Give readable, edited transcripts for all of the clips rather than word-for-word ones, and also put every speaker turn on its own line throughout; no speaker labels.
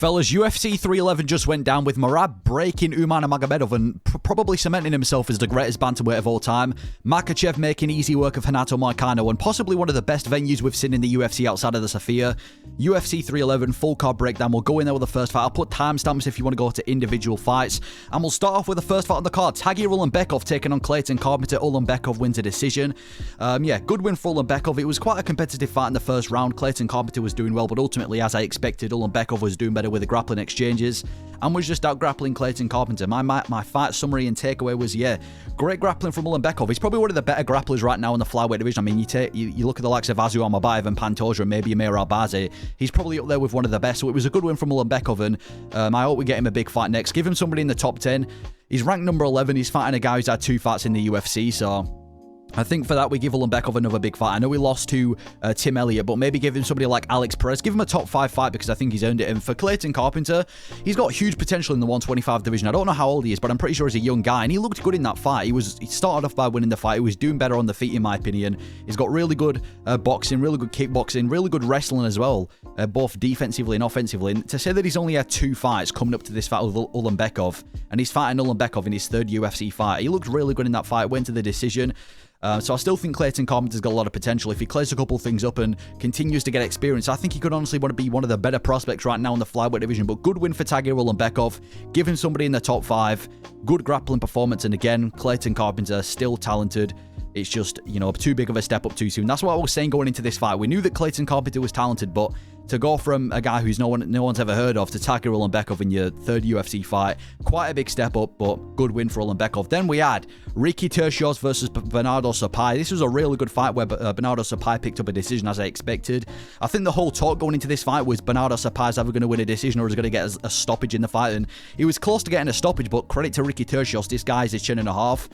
Fellas, UFC 311 just went down with Merab breaking Magomedov and probably cementing himself as the greatest bantamweight of all time. Makhachev making easy work of Renato Moicano and possibly one of the best venues we've seen in the UFC outside of the Sofia. UFC 311 full card breakdown. We'll go in there with the first fight. I'll put timestamps if you want to go to individual fights. And we'll start off with the first fight on the card. Tagir Ulanbekov taking on Clayton. Carpenter. Ulanbekov wins a decision. Good win for Ulanbekov. It was quite a competitive fight in the first round. Clayton Carpenter was doing well, but ultimately, as I expected, Ulanbekov was doing better with the grappling exchanges and was just out grappling Clayton Carpenter. My fight summary and takeaway was, great grappling from Ulanbekov. He's probably one of the better grapplers right now in the flyweight division. I mean, you look at the likes of Azu Amabayev and Pantoja and maybe Amir Albazi. He's probably up there with one of the best. So it was a good win from Ulanbekov, and I hope we get him a big fight next. Give him somebody in the top 10. He's ranked number 11. He's fighting a guy who's had 2 fights in the UFC, so I think for that, we give Ulanbekov another big fight. I know we lost to Tim Elliott, but maybe give him somebody like Alex Perez. Give him a top 5 fight because I think he's earned it. And for Clayton Carpenter, he's got huge potential in the 125 division. I don't know how old he is, but I'm pretty sure he's a young guy. And he looked good in that fight. He started off by winning the fight. He was doing better on the feet, in my opinion. He's got really good boxing, really good kickboxing, really good wrestling as well, both defensively and offensively. And to say that he's only had 2 fights coming up to this fight with Ulanbekov, and he's fighting Ulanbekov in his 3rd UFC fight. He looked really good in that fight, went to the decision. So I still think Clayton Carpenter's got a lot of potential. If he clears a couple things up and continues to get experience, I think he could honestly want to be one of the better prospects right now in the flyweight division. But good win for Tagir Ulanbekov. Give him somebody in the top 5. Good grappling performance. And again, Clayton Carpenter, still talented. It's just, too big of a step up too soon. That's what I was saying going into this fight. We knew that Clayton Carpenter was talented, but to go from a guy who's no one's ever heard of to Tagir Ulanbekov in your 3rd UFC fight, quite a big step up, but good win for Ulanbekov. Then we had Ricky Turcios versus Bernado Sopaj. This was a really good fight where Bernado Sopaj picked up a decision as I expected. I think the whole talk going into this fight was Bernado Sopaj's either going to win a decision or is going to get a stoppage in the fight, and he was close to getting a stoppage, but credit to Ricky Turcios, this guy is his chin and a half.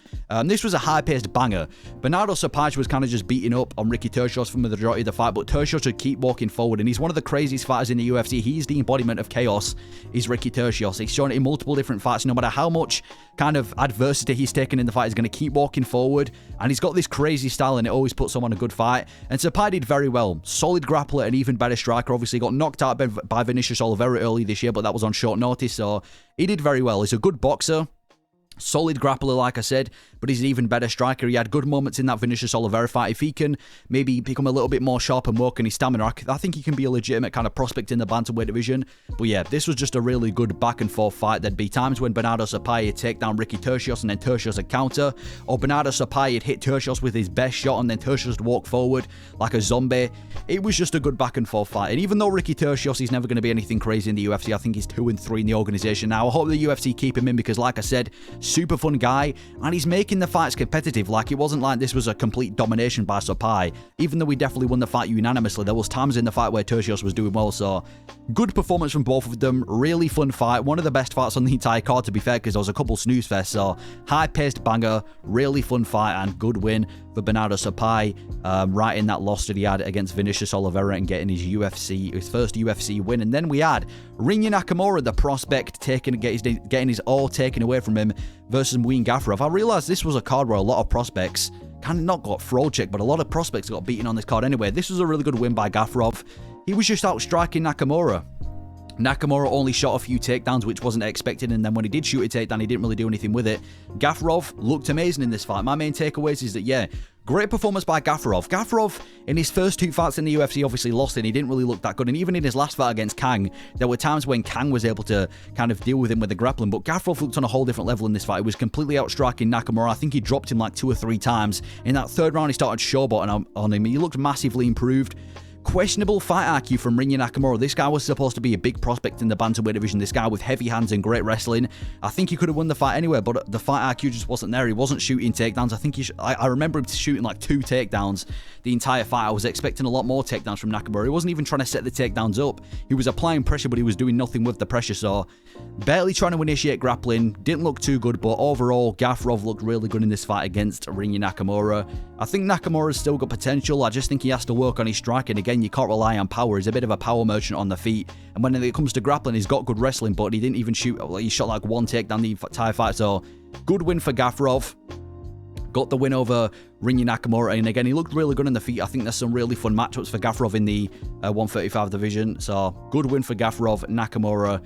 This was a high-paced banger. Bernado Sopaj was kind of just beating up on Ricky Turcios for the majority of the fight, but Turcios would keep walking forward, and he's one of the craziest fighters in the UFC. He's the embodiment of chaos. He's Ricky Turcios. He's shown it in multiple different fights. No matter how much kind of adversity he's taken in the fight, he's going to keep walking forward, and he's got this crazy style, and it always puts him on a good fight. And Sopaj did very well. Solid grappler and even better striker. Obviously got knocked out by Vinicius Oliveira early this year, but that was on short notice, so he did very well. He's a good boxer. Solid grappler, like I said, but he's an even better striker. He had good moments in that Vinicius Oliveira fight. If he can maybe become a little bit more sharp and work on his stamina, I think he can be a legitimate kind of prospect in the bantamweight division. But yeah, this was just a really good back and forth fight. There'd be times when Bernado Sopaj would take down Ricky Turcios and then Turcios would counter, or Bernado Sopaj would hit Turcios with his best shot and then Turcios would walk forward like a zombie. It was just a good back and forth fight. And even though Ricky Turcios is never going to be anything crazy in the UFC, I think he's 2-3 in the organization now. I hope the UFC keep him in because, like I said, super fun guy, and he's making the fights competitive. Like, it wasn't like this was a complete domination by Sopaj. Even though we definitely won the fight unanimously, there was times in the fight where Turcios was doing well, so good performance from both of them. Really fun fight. One of the best fights on the entire card, to be fair, because there was a couple snooze fests, so high-paced banger, really fun fight, and good win for Bernado Sopaj, right in that loss that he had against Vinicius Oliveira and getting his first UFC win. And then we had Rinya Nakamura, the prospect, getting his all taken away from him versus Muin Gafurov. I realised this was a card where a lot of prospects kind of not got throw checked, but a lot of prospects got beaten on this card anyway. This was a really good win by Gafurov. He was just outstriking Nakamura. Nakamura only shot a few takedowns, which wasn't expected, and then when he did shoot a takedown, he didn't really do anything with it. Gafurov looked amazing in this fight. My main takeaways is that, great performance by Gafurov. Gafurov, in his first 2 fights in the UFC, obviously lost, and he didn't really look that good. And even in his last fight against Kang, there were times when Kang was able to kind of deal with him with the grappling, but Gafurov looked on a whole different level in this fight. He was completely outstriking Nakamura. I think he dropped him like 2 or 3 times. In that 3rd round, he started showboating on him. He looked massively improved. Questionable fight IQ from Rinya Nakamura. This guy was supposed to be a big prospect in the bantamweight division. This guy with heavy hands and great wrestling. I think he could have won the fight anyway, but the fight IQ just wasn't there. He wasn't shooting takedowns. I think I remember him shooting like 2 takedowns the entire fight. I was expecting a lot more takedowns from Nakamura. He wasn't even trying to set the takedowns up. He was applying pressure, but he was doing nothing with the pressure. So barely trying to initiate grappling. Didn't look too good, but overall, Gafurov looked really good in this fight against Rinya Nakamura. I think Nakamura's still got potential. I just think he has to work on his striking. Again, you can't rely on power. He's a bit of a power merchant on the feet. And when it comes to grappling, he's got good wrestling, but he didn't even shoot. He shot like 1 takedown the entire fight. So good win for Gafurov. got the win over Rinya Nakamura, and again, he looked really good on the feet. I think there's some really fun matchups for Gafurov in the 135 division, so good win for Gafurov. Nakamura,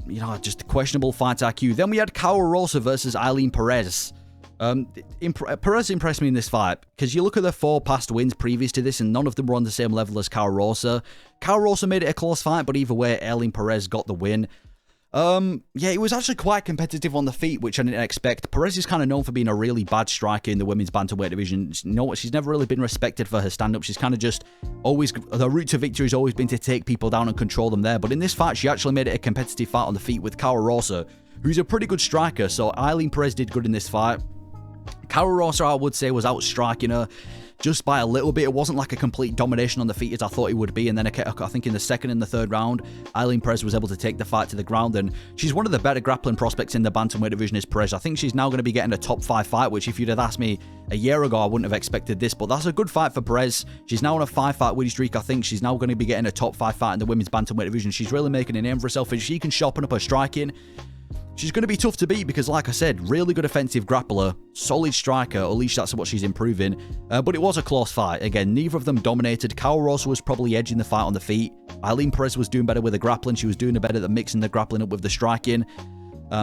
you know, just a questionable fight IQ. Then we had Rosa versus Ailin Perez. Perez impressed me in this fight, because you look at the 4 past wins previous to this, and none of them were on the same level as Rosa. Rosa made it a close fight, but either way, Ailin Perez got the win. Yeah, it was actually quite competitive on the feet, which I didn't expect. Perez is kind of known for being a really bad striker in the women's bantamweight division. You know what? She's never really been respected for her stand-up. She's kind of just always, the route to victory has always been to take people down and control them there. But in this fight, she actually made it a competitive fight on the feet with Rosa, who's a pretty good striker. So Ailin Perez did good in this fight. Rosa, I would say, was outstriking her just by a little bit. It wasn't like a complete domination on the feet as I thought it would be. And then I think in the second and the third round, Ailin Perez was able to take the fight to the ground. And she's one of the better grappling prospects in the bantamweight division is Perez. I think she's now going to be getting a top 5 fight, which if you'd have asked me a year ago, I wouldn't have expected this. But that's a good fight for Perez. She's now on a 5-fight winning streak. I think she's now going to be getting a top 5 fight in the women's bantamweight division. She's really making a name for herself. And she can sharpen up her striking. She's going to be tough to beat because, like I said, really good offensive grappler, solid striker, or at least that's what she's improving. But it was a close fight. Again, neither of them dominated. Rosa was probably edging the fight on the feet. Ailin Perez was doing better with the grappling. She was doing better at mixing the grappling up with the striking.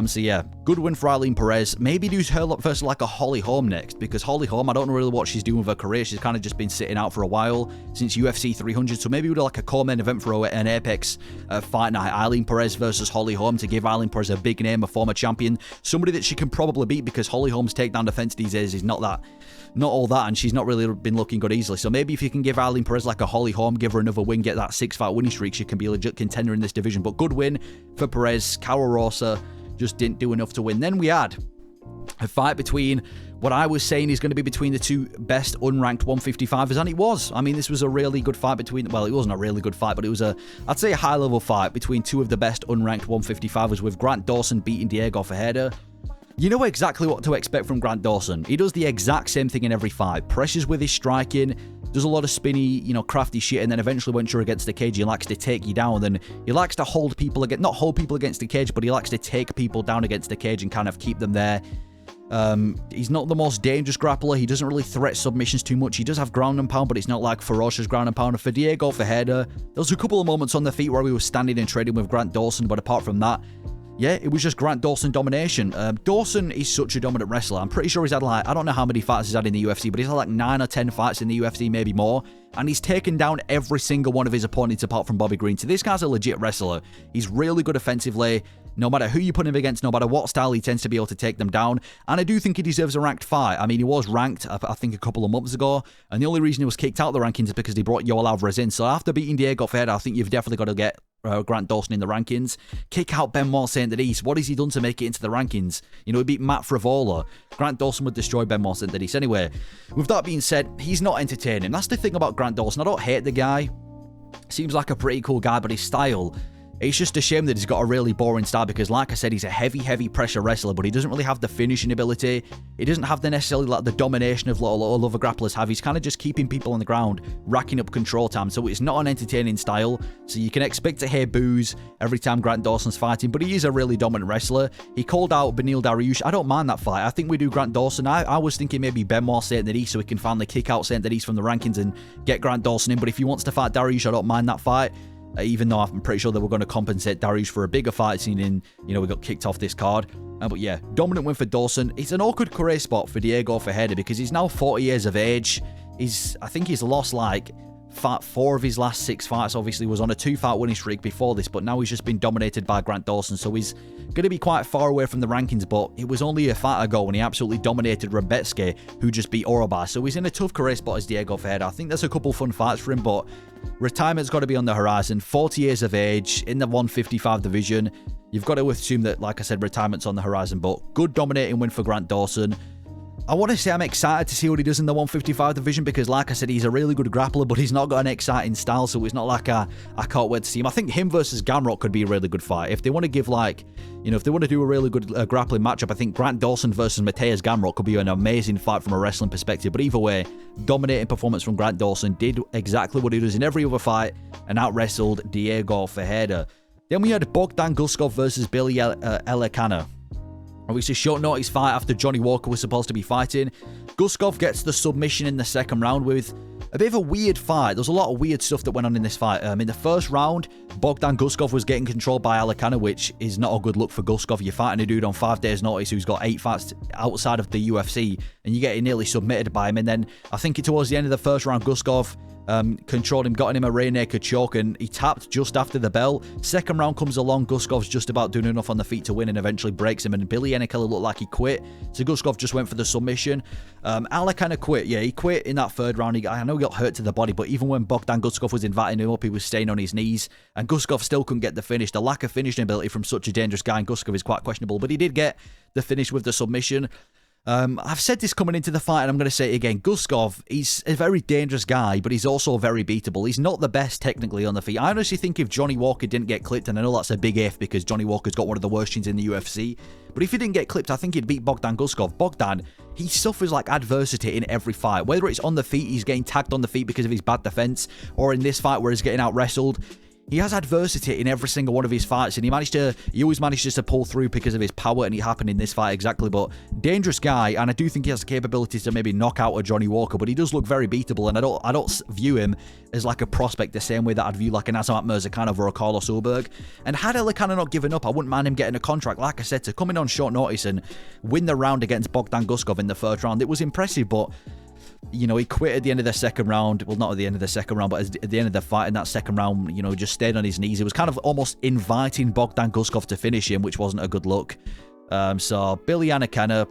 So yeah, good win for Ailin Perez. Maybe do her versus like a Holly Holm next, because Holly Holm, I don't know really what she's doing with her career. She's kind of just been sitting out for a while since UFC 300. So maybe we do like a co-main event for an Apex fight night. Ailin Perez versus Holly Holm to give Ailin Perez a big name, a former champion, somebody that she can probably beat, because Holly Holm's takedown defense these days is not all that, and she's not really been looking good easily. So maybe if you can give Ailin Perez like a Holly Holm, give her another win, get that 6-fight winning streak, she can be a legit contender in this division. But good win for Perez. Rosa just didn't do enough to win. Then we had a fight between what I was saying is going to be between the 2 best unranked 155ers, and it was. I mean, this was a really good fight between, well, it wasn't a really good fight, but it was I'd say a high-level fight between 2 of the best unranked 155ers, with Grant Dawson beating Diego Ferreira. You know exactly what to expect from Grant Dawson. He does the exact same thing in every fight. Pressures with his striking, does a lot of spinny, you know, crafty shit, and then eventually once you're against the cage, he likes to take you down. Then he likes to hold people against, not hold people against the cage, but he likes to take people down against the cage and kind of keep them there. He's not the most dangerous grappler. He doesn't really threat submissions too much. He does have ground and pound, but it's not like ferocious ground and pound. And for Diego Ferreira, there was a couple of moments on the feet where we were standing and trading with Grant Dawson, but apart from that, yeah, it was just Grant Dawson domination. Dawson is such a dominant wrestler. I'm pretty sure he's had like, I don't know how many fights he's had in the UFC, but he's had like 9 or 10 fights in the UFC, maybe more. And he's taken down every single one of his opponents apart from Bobby Green. So this guy's a legit wrestler. He's really good offensively. No matter who you put him against, no matter what style, he tends to be able to take them down. And I do think he deserves a ranked fight. I mean, he was ranked, I think, a couple of months ago. And the only reason he was kicked out of the rankings is because they brought Yoel Alvarez in. So after beating Diego Ferreira, I think you've definitely got to get Grant Dawson in the rankings. Kick out Benoit Saint-Denis. What has he done to make it into the rankings? You know, he beat Matt Frivola. Grant Dawson would destroy Benoit Saint-Denis. Anyway, with that being said, he's not entertaining. That's the thing about Grant Dawson. I don't hate the guy. Seems like a pretty cool guy, but his style, it's just a shame that he's got a really boring style, because like I said, he's a heavy pressure wrestler, but he doesn't really have the finishing ability. He doesn't have the necessarily like the domination of all other grapplers have. He's kind of just keeping people on the ground, racking up control time. So it's not an entertaining style. So you can expect to hear boos every time Grant Dawson's fighting, but he is a really dominant wrestler. He called out Beneil Dariush. I don't mind that fight. I think we do Grant Dawson. I was thinking maybe Benoit Saint-Denis, so he can finally kick out Saint-Denis from the rankings and get Grant Dawson in. But if he wants to fight Dariush, I don't mind that fight. Even though I'm pretty sure they were going to compensate Dariush for a bigger fight scene in, you know, we got kicked off this card. But yeah, dominant win for Dawson. It's an awkward career spot for Diego Ferreira because he's now 40 years of age. I think he's lost like 4 of his last 6 fights. Obviously was on a 2-fight winning streak before this, but now he's just been dominated by Grant Dawson, so he's going to be quite far away from the rankings. But it was only a fight ago when he absolutely dominated Rebetske, who just beat Orobar, so he's in a tough career spot as Diego Ferreira. I think there's a couple fun fights for him, but retirement's got to be on the horizon. 40 years of age in the 155 division. You've got to assume that, like I said, retirement's on the horizon, but good dominating win for Grant Dawson. I want to say I'm excited to see what he does in the 155 division because, like I said, he's a really good grappler, but he's not got an exciting style, so it's not like I can't wait to see him. I think him versus Gamrot could be a really good fight. If they want to give, like, you know, if they want to do a really good grappling matchup, I think Grant Dawson versus Mateusz Gamrot could be an amazing fight from a wrestling perspective. But either way, dominating performance from Grant Dawson, did exactly what he does in every other fight and out-wrestled Diego Ferreira. Then we had Bogdan Guskov versus Billy Elekena. Obviously, short notice fight after Johnny Walker was supposed to be fighting. Guskov gets the submission in the second round with a bit of a weird fight. There's a lot of weird stuff that went on in this fight. In the first round, Bogdan Guskov was getting controlled by Elekena, which is not a good look for Guskov. You're fighting a dude on 5 days' notice who's got 8 fights outside of the UFC, and you're getting nearly submitted by him. And then I think towards the end of the first round, Guskov controlled him, got him a rear naked choke, and he tapped just after the bell. Second round comes along, Guskov's just about doing enough on the feet to win and eventually breaks him, and Billy Elekena looked like he quit, so Guskov just went for the submission. Elekena quit, yeah, he quit in that third round. I know he got hurt to the body, but even when Bogdan Guskov was inviting him up, he was staying on his knees, and Guskov still couldn't get the finish. The lack of finishing ability from such a dangerous guy in Guskov is quite questionable, but he did get the finish with the submission. I've said this coming into the fight, and I'm going to say it again. Guskov, he's a very dangerous guy, but he's also very beatable. He's not the best technically on the feet. I honestly think if Johnny Walker didn't get clipped, and I know that's a big if because Johnny Walker's got one of the worst chins in the UFC, but if he didn't get clipped, I think he'd beat Bogdan Guskov. Bogdan, he suffers like adversity in every fight. Whether it's on the feet, he's getting tagged on the feet because of his bad defense, or in this fight where he's getting out-wrestled. He has adversity in every single one of his fights, and he always manages to pull through because of his power, and it happened in this fight exactly. But dangerous guy, and I do think he has the capabilities to maybe knock out a Johnny Walker, but he does look very beatable, and I don't view him as like a prospect the same way that I'd view like an Azamat Mirzakhanov or a Carlos Ulberg. And had Elekena not given up, I wouldn't mind him getting a contract. Like I said, to come in on short notice and win the round against Bogdan Guskov in the first round, it was impressive, but you know, he quit at the end of the second round. Well, not at the end of the second round, but at the end of the fight in that second round, you know, just stayed on his knees. It was kind of almost inviting Bogdan Guskov to finish him, which wasn't a good look. So, Billy Elekena,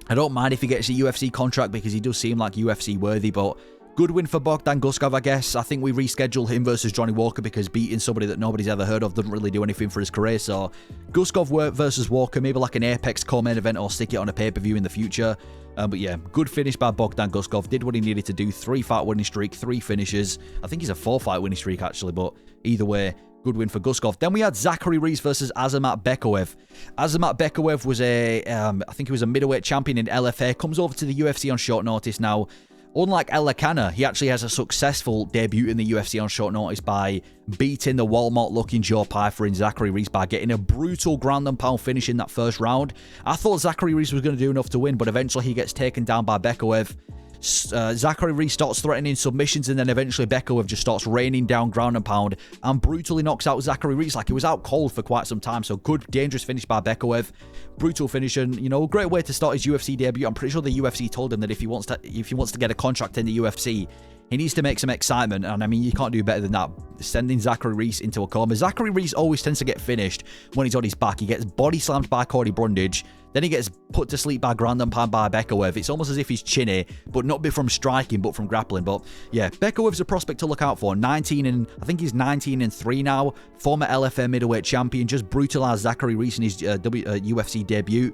I don't mind if he gets a UFC contract because he does seem like UFC worthy, but good win for Bogdan Guskov, I guess. I think we reschedule him versus Johnny Walker because beating somebody that nobody's ever heard of doesn't really do anything for his career. So, Guskov versus Walker, maybe like an Apex co-main event or stick it on a pay-per-view in the future. But yeah, good finish by Bogdan Guskov. Did what he needed to do. 3-fight winning streak, 3 finishes. I think he's a 4-fight winning streak, actually. But either way, good win for Guskov. Then we had Zachary Reese versus Azamat Bekoev. Azamat Bekoev was I think he was a middleweight champion in LFA. Comes over to the UFC on short notice now. Unlike Elekena, he actually has a successful debut in the UFC on short notice by beating the Walmart-looking Joe Pyfer in Zachary Reese by getting a brutal ground and pound finish in that first round. I thought Zachary Reese was going to do enough to win, but eventually he gets taken down by Bekoev. Zachary Reese starts threatening submissions, and then eventually Bekoev just starts raining down ground and pound and brutally knocks out Zachary Reese. Like, he was out cold for quite some time. So good, dangerous finish by Bekoev. Brutal finish, and you know, a great way to start his UFC debut. I'm pretty sure the UFC told him that if he wants to get a contract in the UFC, he needs to make some excitement, and I mean, you can't do better than that. Sending Zachary Reese into a coma. Zachary Reese always tends to get finished when he's on his back. He gets body slammed by Cody Brundage, then he gets put to sleep by ground and pound by Bekoev. It's almost as if he's chinny, but not from striking, but from grappling. But yeah, Bekoev's a prospect to look out for. I think he's 19-3 now. Former LFA middleweight champion, just brutalized Zachary Reese in his UFC debut.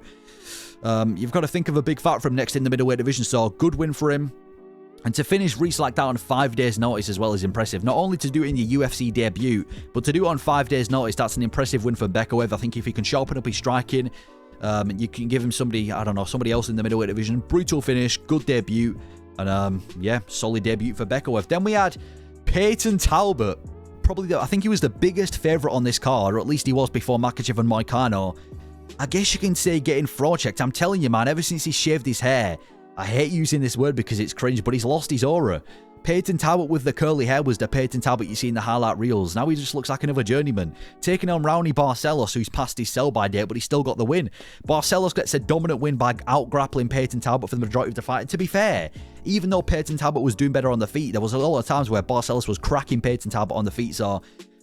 You've got to think of a big fight from next in the middleweight division, so good win for him. And to finish Reese like that on 5 days' notice as well is impressive. Not only to do it in your UFC debut, but to do it on 5 days' notice, that's an impressive win for Bekoev. I think if he can sharpen up his striking, you can give him somebody else in the middleweight division. Brutal finish, good debut, and yeah, solid debut for Bekoev. Then we had Payton Talbott. I think he was the biggest favourite on this card, or at least he was before Makhachev and Moicano. I guess you can say getting fraud checked. I'm telling you, man, ever since he shaved his hair, I hate using this word because it's cringe, but he's lost his aura. Payton Talbott with the curly hair was the Payton Talbott you see in the highlight reels. Now he just looks like another journeyman. Taking on Raoni Barcelos, who's past his sell-by date, but he still got the win. Barcelos gets a dominant win by out-grappling Payton Talbott for the majority of the fight. And to be fair, even though Payton Talbott was doing better on the feet, there was a lot of times where Barcelos was cracking Payton Talbott on the feet, so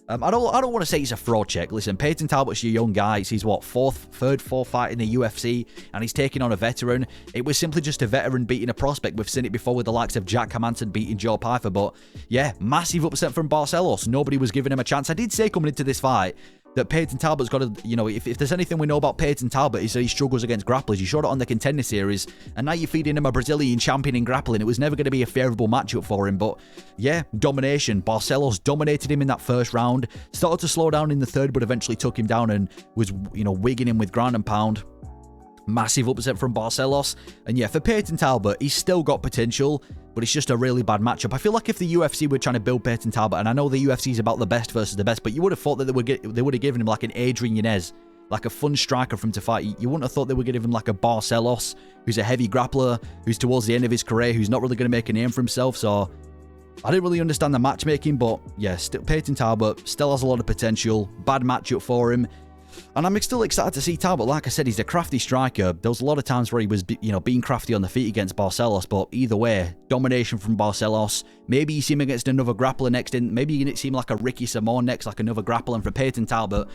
I don't want to say it's a fraud check. Listen, Payton Talbott's your young guy. It's his, third, fourth fight in the UFC, and he's taking on a veteran. It was simply just a veteran beating a prospect. We've seen it before with the likes of Jack Hermanson beating Joe Pyfer, but yeah, massive upset from Barcelos. Nobody was giving him a chance. I did say coming into this fight that Payton Talbott's got to, you know, if there's anything we know about Payton Talbott, is that he struggles against grapplers. You showed it on the Contender Series, and now you're feeding him a Brazilian champion in grappling. It was never going to be a favourable matchup for him, but yeah, domination. Barcelos dominated him in that first round, started to slow down in the third, but eventually took him down and was, you know, wigging him with ground and pound. Massive upset from Barcelos. And yeah, for Payton Talbott, he's still got potential, but it's just a really bad matchup. I feel like if the UFC were trying to build Payton Talbott, and I know the UFC is about the best versus the best, but you would have thought that they would have given him like an Adrian Yanez, like a fun striker for him to fight. You wouldn't have thought they would give him like a Barcelos, who's a heavy grappler, who's towards the end of his career, who's not really going to make a name for himself. So I didn't really understand the matchmaking, but yeah, still Payton Talbott still has a lot of potential. Bad matchup for him. And I'm still excited to see Talbott. Like I said, he's a crafty striker. There was a lot of times where he was, being crafty on the feet against Barcelos, but either way, domination from Barcelos. Maybe you see him against another grappler next in. Maybe you see him like a Ricky Simon next, like another grappler. And for Payton Talbott,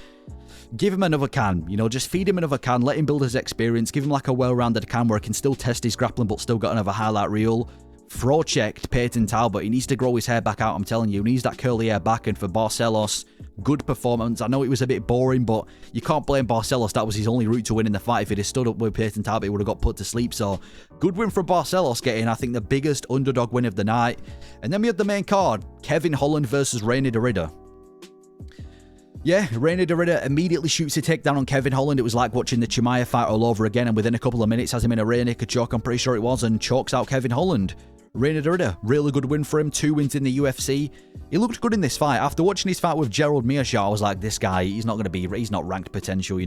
give him another can. Just feed him another can. Let him build his experience. Give him like a well-rounded can where he can still test his grappling, but still got another highlight reel. Throw-checked Payton Talbott. He needs to grow his hair back out, I'm telling you. He needs that curly hair back. And for Barcelos, good performance. I know it was a bit boring, but you can't blame Barcelos. That was his only route to winning the fight. If he'd have stood up with Payton Talbott, he would have got put to sleep. So, good win for Barcelos, getting, I think, the biggest underdog win of the night. And then we had the main card, Kevin Holland versus Reiner. Yeah, Reiner immediately shoots a takedown on Kevin Holland. It was like watching the Chimaev fight all over again, and within a couple of minutes has him in a rear naked choke, I'm pretty sure it was, and chokes out Kevin Holland. Reiner, really good win for him. 2 wins in the UFC. He looked good in this fight. After watching his fight with Gerald Meerschaert, I was like, this guy, he's not ranked potential,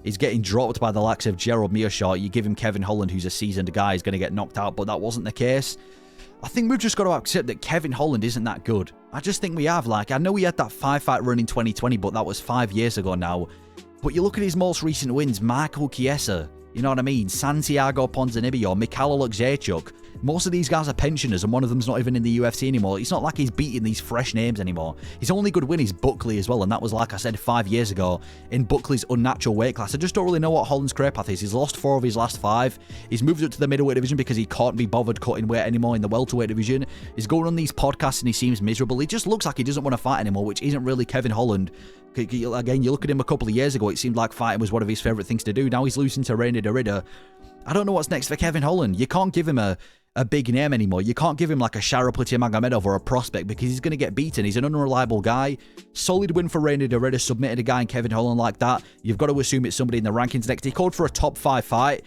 He's getting dropped by the likes of Gerald Meerschaert. You give him Kevin Holland, who's a seasoned guy, he's going to get knocked out, but that wasn't the case. I think we've just got to accept that Kevin Holland isn't that good. I just think we have. I know he had that 5-fight run in 2020, but that was 5 years ago now. But you look at his most recent wins, Michael Chiesa, you know what I mean? Santiago Ponzinibbio, Mikhail Oleksiejczuk. Most of these guys are pensioners, and one of them's not even in the UFC anymore. It's not like he's beating these fresh names anymore. His only good win is Buckley as well, and that was, like I said, 5 years ago in Buckley's unnatural weight class. I just don't really know what Holland's career path is. He's lost 4 of his last 5. He's moved up to the middleweight division because he can't be bothered cutting weight anymore in the welterweight division. He's going on these podcasts and he seems miserable. He just looks like he doesn't want to fight anymore, which isn't really Kevin Holland. Again, you look at him a couple of years ago, it seemed like fighting was one of his favourite things to do. Now he's losing to Reiner. I don't know what's next for Kevin Holland. You can't give him a big name anymore. You can't give him like a Sharaputya Magomedov or a prospect because he's going to get beaten. He's an unreliable guy. Solid win for Reiner. Submitted a guy in Kevin Holland like that. You've got to assume it's somebody in the rankings next. He called for a top 5 fight.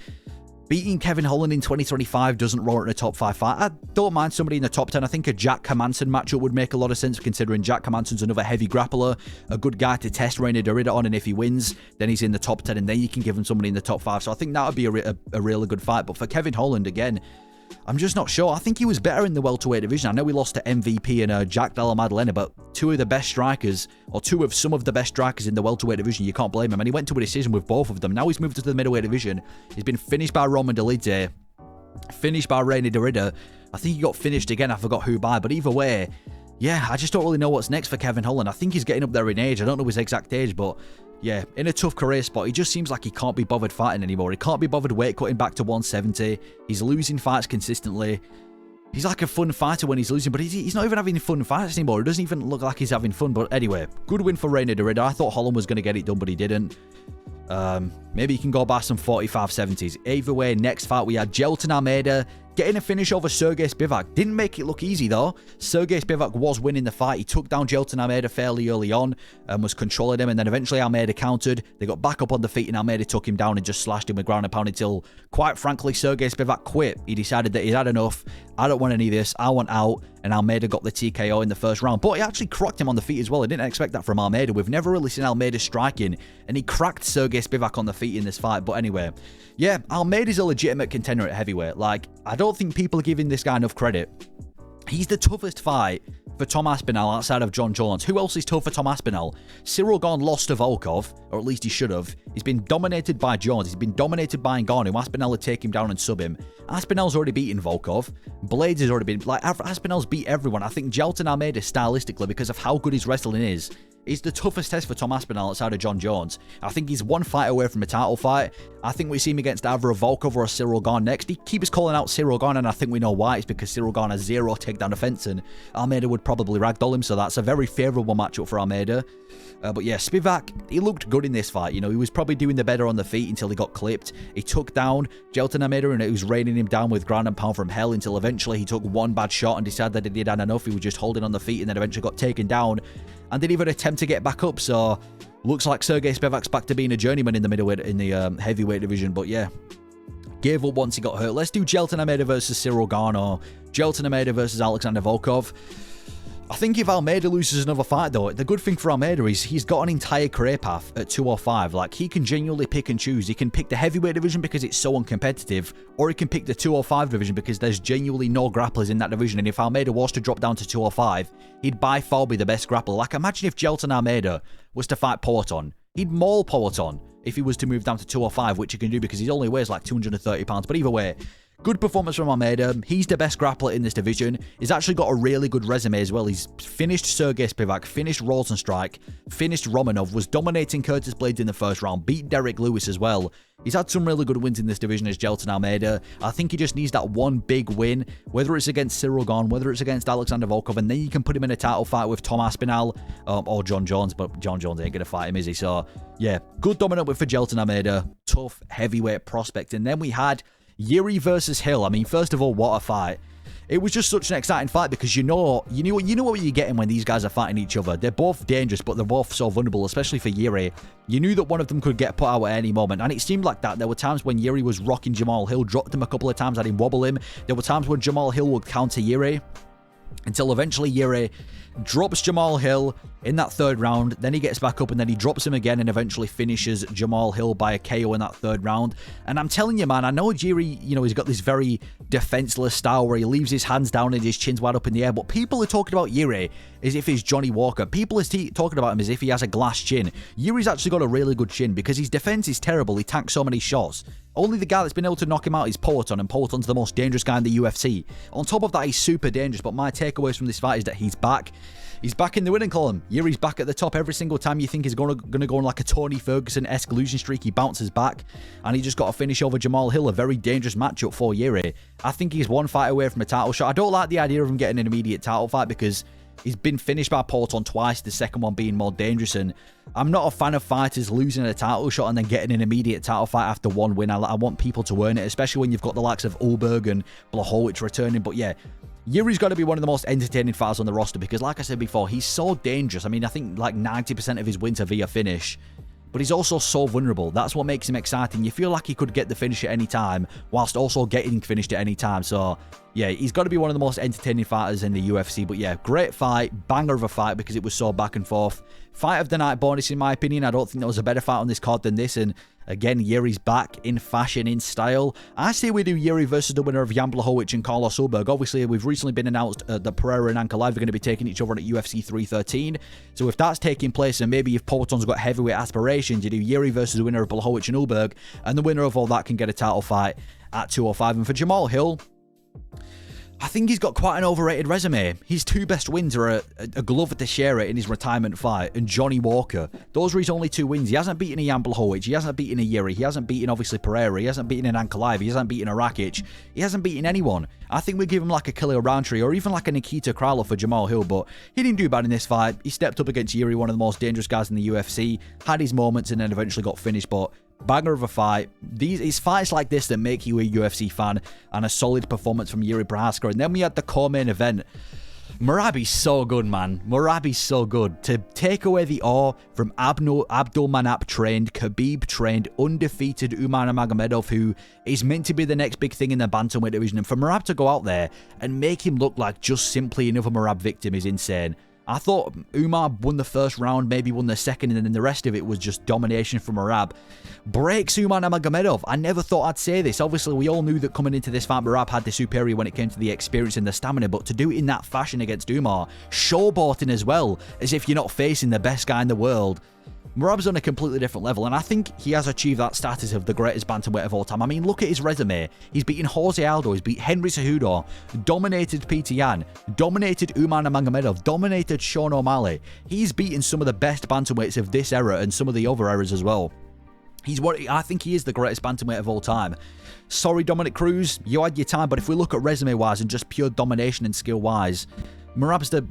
Beating Kevin Holland in 2025 doesn't warrant a top 5 fight. I don't mind somebody in the top 10. I think a Jack Hermansson matchup would make a lot of sense, considering Jack Hermansson's another heavy grappler, a good guy to test Reiner on, and if he wins, then he's in the top 10, and then you can give him somebody in the top 5. So I think that would be a really good fight. But for Kevin Holland, again, I'm just not sure. I think he was better in the welterweight division. I know we lost to MVP and Jack Della Maddalena, but 2 of the best strikers, or 2 of some of the best strikers in the welterweight division, you can't blame him. And he went to a decision with both of them. Now he's moved to the middleweight division. He's been finished by Roman Dolidze, finished by Reiner. I think he got finished again. I forgot who by, but either way, yeah, I just don't really know what's next for Kevin Holland. I think he's getting up there in age. I don't know his exact age, but yeah, in a tough career spot. He just seems like he can't be bothered fighting anymore. He can't be bothered weight cutting back to 170. He's losing fights consistently. He's like a fun fighter when he's losing, but he's not even having fun fights anymore. It doesn't even look like he's having fun. But anyway, good win for Reiner. I thought Holland was going to get it done, but he didn't. Maybe he can go by some 45-70s. Either way, next fight we had Jailton Almeida getting a finish over Sergey Spivak. Didn't make it look easy though. Sergey Spivak was winning the fight. He took down Jailton Almeida fairly early on and was controlling him, and then eventually Almeida countered. They got back up on the feet and Almeida took him down and just slashed him with ground and pound until, quite frankly, Sergey Spivak quit. He decided that he'd had enough. I don't want any of this. I want out. And Almeida got the TKO in the first round. But he actually cracked him on the feet as well. I didn't expect that from Almeida. We've never really seen Almeida striking, and he cracked Sergey Spivak on the feet in this fight. But anyway, yeah, Almeida's a legitimate contender at heavyweight. I don't think people are giving this guy enough credit. He's the toughest fight for Tom Aspinall outside of John Jones. Who else is tough for Tom Aspinall? Cyril Gane lost to Volkov, or at least he should have. He's been dominated by Jones. He's been dominated by Ngannou. Aspinall would take him down and sub him. Aspinall's already beaten Volkov. Blades has already been... Aspinall's beat everyone. I think Jailton Almeida, stylistically, because of how good his wrestling is the toughest test for Tom Aspinall outside of John Jones. I think he's 1 fight away from a title fight. I think we see him against either a Volkov or a Cyril Gane next. He keeps calling out Cyril Gane, and I think we know why. It's because Cyril Gane has 0 takedown defense, and Almeida would probably ragdoll him, so that's a very favourable matchup for Almeida. But yeah, Spivak, he looked good in this fight. He was probably doing the better on the feet until he got clipped. He took down Jailton Almeida, and it was raining him down with ground and pound from hell until eventually he took 1 bad shot and decided that he'd had enough. He was just holding on the feet and then eventually got taken down and didn't even attempt to get back up. So looks like Sergey Spivak's back to being a journeyman in the middleweight, in the heavyweight division. But yeah, gave up once he got hurt. Let's do Jailton Almeida versus Cyril Gane, or Jailton Almeida versus Alexander Volkov. I think if Almeida loses another fight, though, the good thing for Almeida is he's got an entire career path at 205. Like, he can genuinely pick and choose. He can pick the heavyweight division because it's so uncompetitive, or he can pick the 205 division because there's genuinely no grapplers in that division. And if Almeida was to drop down to 205, he'd by far be the best grappler. Like, imagine if Gelton Almeida was to fight Payton. He'd maul Payton if he was to move down to 205, which he can do because he only weighs like 230 pounds. But either way, good performance from Almeida. He's the best grappler in this division. He's actually got a really good resume as well. He's finished Sergey Spivak, finished Rosenstrike, finished Romanov, was dominating Curtis Blades in the first round, beat Derek Lewis as well. He's had some really good wins in this division as Gelton Almeida. I think he just needs that one big win, whether it's against Cyril Gane, whether it's against Alexander Volkov, and then you can put him in a title fight with Tom Aspinall or John Jones, but John Jones ain't going to fight him, is he? So, yeah, good dominant win for Gelton Almeida. Tough heavyweight prospect. And then we had Yuri versus Hill. I mean, first of all, what a fight. It was just such an exciting fight because you know what you're getting when these guys are fighting each other. They're both dangerous, but they're both so vulnerable, especially for Yuri. You knew that one of them could get put out at any moment, and it seemed like that. There were times when Yuri was rocking Jamal Hill, dropped him a couple of times, had him wobble him. There were times when Jamal Hill would counter Yuri, until eventually Yuri drops Jamal Hill in that third round. Then he gets back up and then he drops him again and eventually finishes Jamal Hill by a KO in that third round. And I'm telling you, man, I know Yuri, he's got this very defenseless style where he leaves his hands down and his chin's wide up in the air, but people are talking about Yuri as if he's Johnny Walker. People are talking about him as if he has a glass chin. Yuri's actually got a really good chin because his defense is terrible. He tanks so many shots. Only the guy that's been able to knock him out is Payton, and Payton's the most dangerous guy in the UFC. On top of that, he's super dangerous, but my takeaways from this fight is that he's back. He's back in the winning column. Yuri's back at the top every single time you think he's going to go on like a Tony Ferguson-esque losing streak. He bounces back, and he just got a finish over Jamal Hill, a very dangerous matchup for Yuri. I think he's one fight away from a title shot. I don't like the idea of him getting an immediate title fight because he's been finished by Payton twice, the second one being more dangerous, and I'm not a fan of fighters losing a title shot and then getting an immediate title fight after one win. I want people to earn it, especially when you've got the likes of Ulberg and Blachowicz returning. But yeah, Yuri's got to be one of the most entertaining fighters on the roster because, like I said before, he's so dangerous. I mean, I think like 90% of his wins are via finish, but he's also so vulnerable. That's what makes him exciting. You feel like he could get the finish at any time whilst also getting finished at any time. So yeah, he's got to be one of the most entertaining fighters in the UFC. But yeah, great fight, banger of a fight because it was so back and forth. Fight of the night bonus, in my opinion. I don't think there was a better fight on this card than this. And again, Yuri's back in fashion, in style. I say we do Yuri versus the winner of Jan Blachowicz and Carlos Ulberg. Obviously, we've recently been announced that Pereira and Ankalaev are going to be taking each other on at UFC 313. So if that's taking place, and maybe if Payton's got heavyweight aspirations, you do Yuri versus the winner of Blachowicz and Ulberg, and the winner of all that can get a title fight at 205. And for Jamal Hill, I think he's got quite an overrated resume. His two best wins are a Glover Teixeira in his retirement fight and Johnny Walker. Those are his only two wins. He hasn't beaten a Jan Blachowicz. He hasn't beaten a Yuri. He hasn't beaten, obviously, Pereira. He hasn't beaten an Ankalaev. He hasn't beaten a Rakic. He hasn't beaten anyone. I think we give him like a Khalil Rountree or even like a Nikita Krylov for Jamal Hill, but he didn't do bad in this fight. He stepped up against Yuri, one of the most dangerous guys in the UFC, had his moments and then eventually got finished, but banger of a fight. It's fights like this that make you a UFC fan, and a solid performance from Yuri Prochazka. And then we had the co-main event. Merabi's so good, man. Merabi's so good. To take away the awe from Abdulmanap-trained, Khabib-trained, undefeated Umar Nurmagomedov, who is meant to be the next big thing in the bantamweight division, and for Merab to go out there and make him look like just simply another Merab victim is insane. I thought Umar won the first round, maybe won the second, and then the rest of it was just domination from Merab. Breaks Umar Nurmagomedov. I never thought I'd say this. Obviously, we all knew that coming into this fight, Merab had the superior when it came to the experience and the stamina, but to do it in that fashion against Umar, showboating as well, as if you're not facing the best guy in the world, Merab's on a completely different level, and I think he has achieved that status of the greatest bantamweight of all time. I mean, look at his resume. He's beaten Jose Aldo, he's beat Henry Cejudo, dominated Peter Yan, dominated Umar Nurmagomedov, dominated Sean O'Malley. He's beaten some of the best bantamweights of this era and some of the other eras as well. I think he is the greatest bantamweight of all time. Sorry, Dominic Cruz, you had your time, but if we look at resume-wise and just pure domination and skill-wise, Merab's the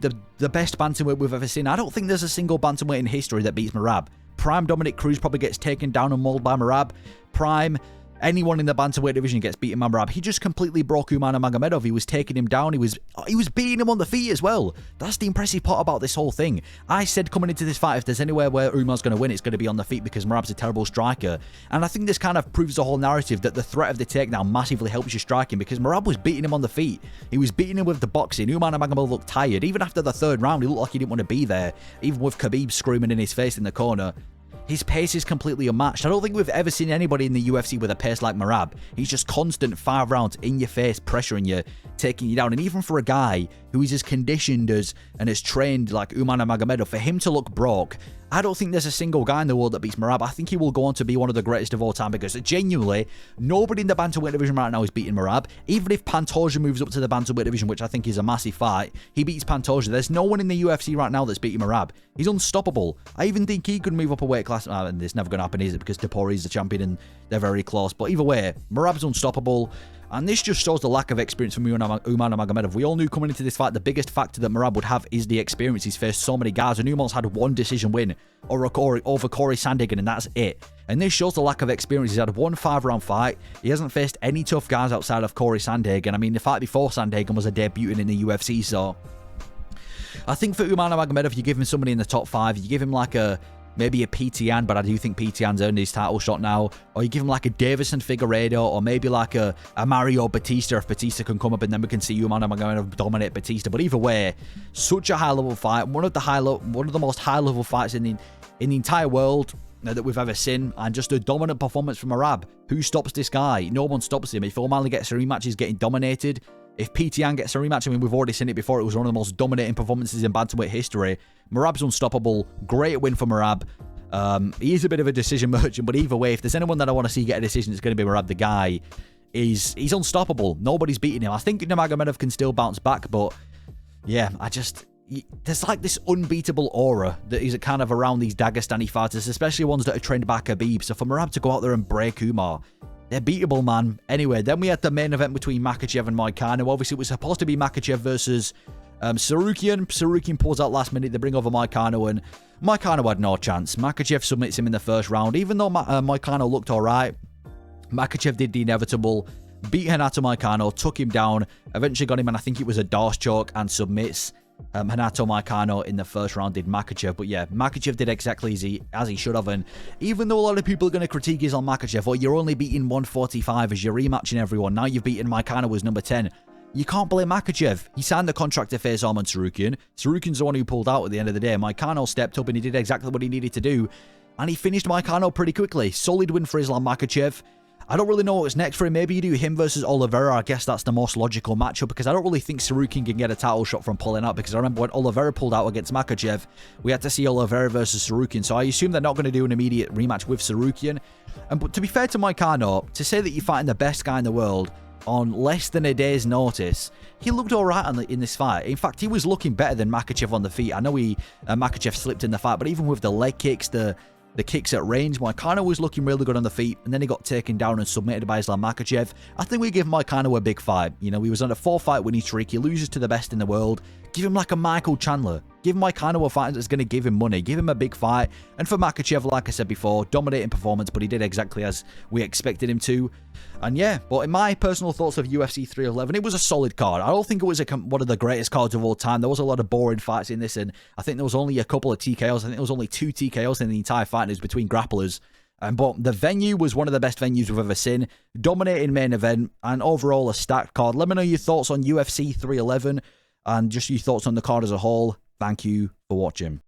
best bantamweight we've ever seen. I don't think there's a single bantamweight in history that beats Merab. Prime Dominic Cruz probably gets taken down and mauled by Merab. Prime anyone in the bantamweight division gets beaten by Merab. He just completely broke Magomedov. He was taking him down. He was beating him on the feet as well. That's the impressive part about this whole thing. I said coming into this fight, if there's anywhere where Umar's going to win, it's going to be on the feet because Merab's a terrible striker. And I think this kind of proves the whole narrative that the threat of the takedown massively helps you striking because Merab was beating him on the feet. He was beating him with the boxing. Magomedov looked tired. Even after the third round, he looked like he didn't want to be there. Even with Khabib screaming in his face in the corner. His pace is completely unmatched. I don't think we've ever seen anybody in the UFC with a pace like Merab. He's just constant 5 rounds in your face, pressuring you, taking you down. And even for a guy who is as conditioned as and as trained like Magomedov, for him to look broke, I don't think there's a single guy in the world that beats Merab. I think he will go on to be one of the greatest of all time because genuinely, nobody in the bantamweight division right now is beating Merab. Even if Pantoja moves up to the bantamweight division, which I think is a massive fight, he beats Pantoja. There's no one in the UFC right now that's beating Merab. He's unstoppable. I even think he could move up a weight class. And it's never going to happen, is it? Because Topuria is the champion and they're very close. But either way, Merab's unstoppable. And this just shows the lack of experience from Magomedov. We all knew coming into this fight, the biggest factor that Merab would have is the experience. He's faced so many guys, and Umar's had one decision win over Corey Sandhagen, and that's it. And this shows the lack of experience. He's had one 5-round fight. He hasn't faced any tough guys outside of Corey Sandhagen. I mean, the fight before Sandhagen was a debutant in the UFC, so I think for Magomedov, you give him somebody in the top 5. You give him like maybe a PTN, but I do think PTN's earned his title shot now. Or you give him like a Davison Figueiredo, or maybe like a Mario Batista if Batista can come up, and then we can see Magomedov dominate Batista. But either way, such a high-level fight, one of the most high-level fights in the entire world that we've ever seen, and just a dominant performance from Merab. Who stops this guy? No one stops him. If O'Malley gets a rematch, he's getting dominated. If PTN gets a rematch, I mean, we've already seen it before. It was one of the most dominating performances in bantamweight history. Merab's unstoppable. Great win for Merab. He is a bit of a decision merchant, but either way, if there's anyone that I want to see get a decision, it's going to be Merab. The guy he's unstoppable. Nobody's beating him. I think Magomedov can still bounce back, but yeah, there's like this unbeatable aura that is kind of around these Dagestani fighters, especially ones that are trained by Khabib. So for Merab to go out there and break Umar, they're beatable, man. Anyway, then we had the main event between Makhachev and Moicano. Obviously, it was supposed to be Makhachev versus Tsarukyan. Tsarukyan pulls out last minute. They bring over Moicano, and Moicano had no chance. Makhachev submits him in the first round. Even though Moicano looked alright, Makhachev did the inevitable. Beat Renato Moicano, took him down, eventually got him, and I think it was a Dorse choke, and submits Renato Moicano in the first round, did Makhachev. But yeah, Makhachev did exactly as he should have, and even though a lot of people are going to critique his on Makhachev, or you're only beating 145 as you're rematching everyone, now you've beaten Moicano as number 10, you can't blame Makhachev. He signed the contract to face Arman Tsarukyan. Tsarukyan's the one who pulled out at the end of the day. Moicano stepped up and he did exactly what he needed to do, and he finished Moicano pretty quickly. Solid win for Islam Makhachev. I don't really know what's next for him. Maybe you do him versus Oliveira. I guess that's the most logical matchup, because I don't really think Tsarukyan can get a title shot from pulling out, because I remember when Oliveira pulled out against Makhachev, we had to see Oliveira versus Tsarukyan. So I assume they're not going to do an immediate rematch with Tsarukyan. But to be fair to Moicano, to say that you're fighting the best guy in the world on less than a day's notice, he looked alright in this fight. In fact, he was looking better than Makhachev on the feet. I know Makhachev slipped in the fight, but even with the leg kicks, the kicks at range, Moicano was looking really good on the feet, and then he got taken down and submitted by Islam Makhachev. I think we give Moicano a big fight. You know, he was on a 4-fight winning streak. He loses to the best in the world. Give him like a Michael Chandler. Give Moicano a fight that's going to give him money. Give him a big fight. And for Makhachev, like I said before, dominating performance, but he did exactly as we expected him to. And yeah, but in my personal thoughts of UFC 311, it was a solid card. I don't think it was one of the greatest cards of all time. There was a lot of boring fights in this, and I think there was only a couple of TKOs. I think there was only 2 TKOs in the entire fight, and it was between grapplers. But the venue was one of the best venues we've ever seen. Dominating main event, and overall a stacked card. Let me know your thoughts on UFC 311, and just your thoughts on the card as a whole. Thank you for watching.